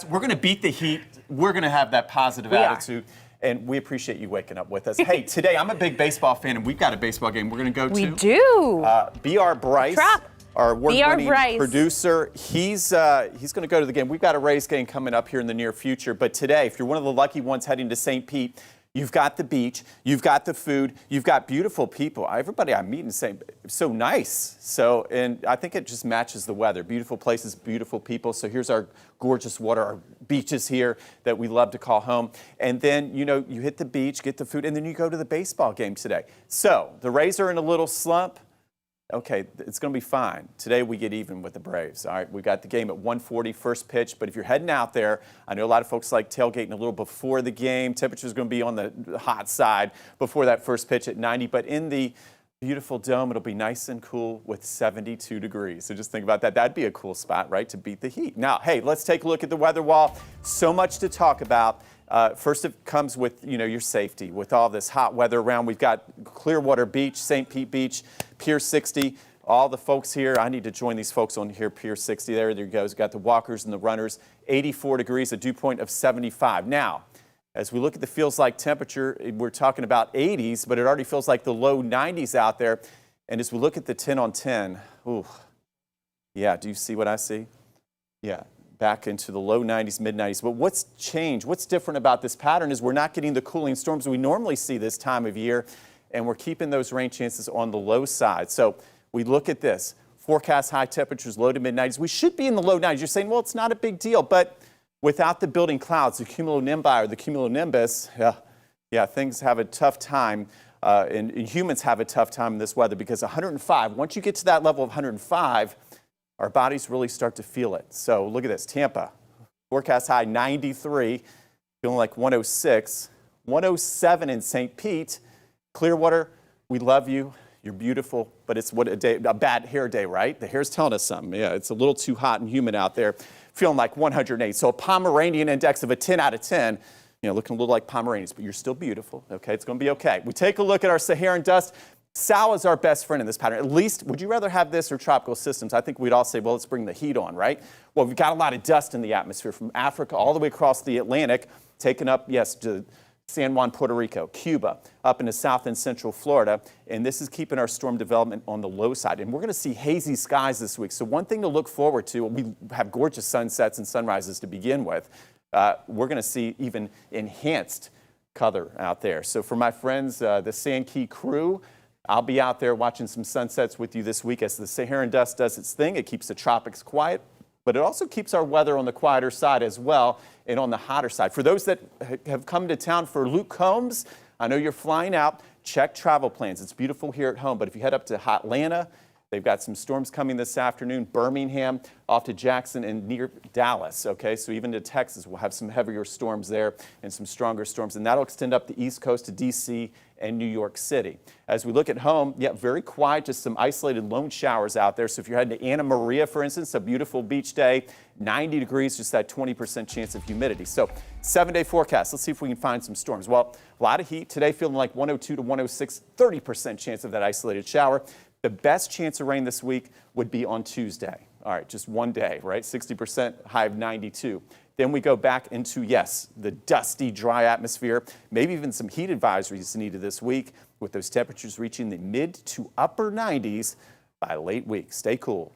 We're going to beat the heat. We're going to have that positive attitude. And we appreciate you waking up with us. Hey, today I'm a big baseball fan, and we've got a baseball game we're going to go to. We do. B.R. Bryce, our award-winning producer, he's going to go to the game. We've got a Rays game coming up here in the near future. But today, if you're one of the lucky ones heading to St. Pete, you've got the beach, you've got the food, you've got beautiful people. Everybody I'm meeting saying so nice. So, and I think it just matches the weather. Beautiful places, beautiful people. So here's our gorgeous water, our beaches here that we love to call home. And then, you know, you hit the beach, get the food, and then you go to the baseball game today. So the Rays are in a little slump. Okay, it's going to be fine. Today we get even with the Braves. All right, we got the game at 1:40, first pitch. But if you're heading out there, I know a lot of folks like tailgating a little before the game. Temperature's going to be on the hot side before that first pitch at 90. But in the beautiful dome, it'll be nice and cool with 72 degrees. So just think about that. That'd be a cool spot, right, to beat the heat. Now, hey, let's take a look at the weather wall. So much to talk about. First, it comes with, you know, your safety. With all this hot weather around, we've got Clearwater Beach, St. Pete Beach, Pier 60. All the folks here, I need to join these folks on here, Pier 60. There you go. We've got the walkers and the runners. 84 degrees, a dew point of 75. Now, as we look at the feels like temperature, we're talking about 80s, but it already feels like the low 90s out there. And as we look at the 10 on 10, ooh, yeah, do you see what I see? Yeah. Back into the low 90s, mid 90s. But what's changed, what's different about this pattern is we're not getting the cooling storms we normally see this time of year, and we're keeping those rain chances on the low side. So we look at this, forecast high temperatures, low to mid 90s. We should be in the low 90s. You're saying, well, it's not a big deal, but without the building clouds, the cumulonimbus or the cumulonimbus, things have a tough time, and humans have a tough time in this weather because 105, once you get to that level of 105, our bodies really start to feel it. So look at this, Tampa, forecast high 93, feeling like 106, 107 in St. Pete. Clearwater, we love you, you're beautiful, but it's what a bad hair day, right? The hair's telling us something. Yeah, it's a little too hot and humid out there, feeling like 108. So a Pomeranian index of a 10 out of 10, you know, looking a little like Pomeranians, but you're still beautiful, okay? It's gonna be okay. We take a look at our Saharan dust. Sal is our best friend in this pattern. At least, would you rather have this or tropical systems? I think we'd all say, well, let's bring the heat on, right? Well, we've got a lot of dust in the atmosphere from Africa all the way across the Atlantic, taken up, yes, to San Juan, Puerto Rico, Cuba, up into South and Central Florida. And this is keeping our storm development on the low side. And we're going to see hazy skies this week. So one thing to look forward to, we have gorgeous sunsets and sunrises to begin with. We're going to see even enhanced color out there. So for my friends, the Sand Key crew, I'll be out there watching some sunsets with you this week as the Saharan dust does its thing. It keeps the tropics quiet, but it also keeps our weather on the quieter side as well and on the hotter side. For those that have come to town for Luke Combs, I know you're flying out. Check travel plans. It's beautiful here at home, but if you head up to Atlanta, they've got some storms coming this afternoon. Birmingham, off to Jackson and near Dallas, okay? So even to Texas, we'll have some heavier storms there and some stronger storms, and that'll extend up the East Coast to D.C. and New York City. As we look at home, yeah, very quiet, just some isolated lone showers out there. So if you're heading to Anna Maria, for instance, a beautiful beach day, 90 degrees, just that 20% chance of humidity. So 7-day forecast, let's see if we can find some storms. Well, a lot of heat today, feeling like 102 to 106, 30% chance of that isolated shower. The best chance of rain this week would be on Tuesday. All right, just one day, right? 60%, high of 92. Then we go back into, yes, the dusty, dry atmosphere, maybe even some heat advisories needed this week with those temperatures reaching the mid to upper 90s by late week. Stay cool.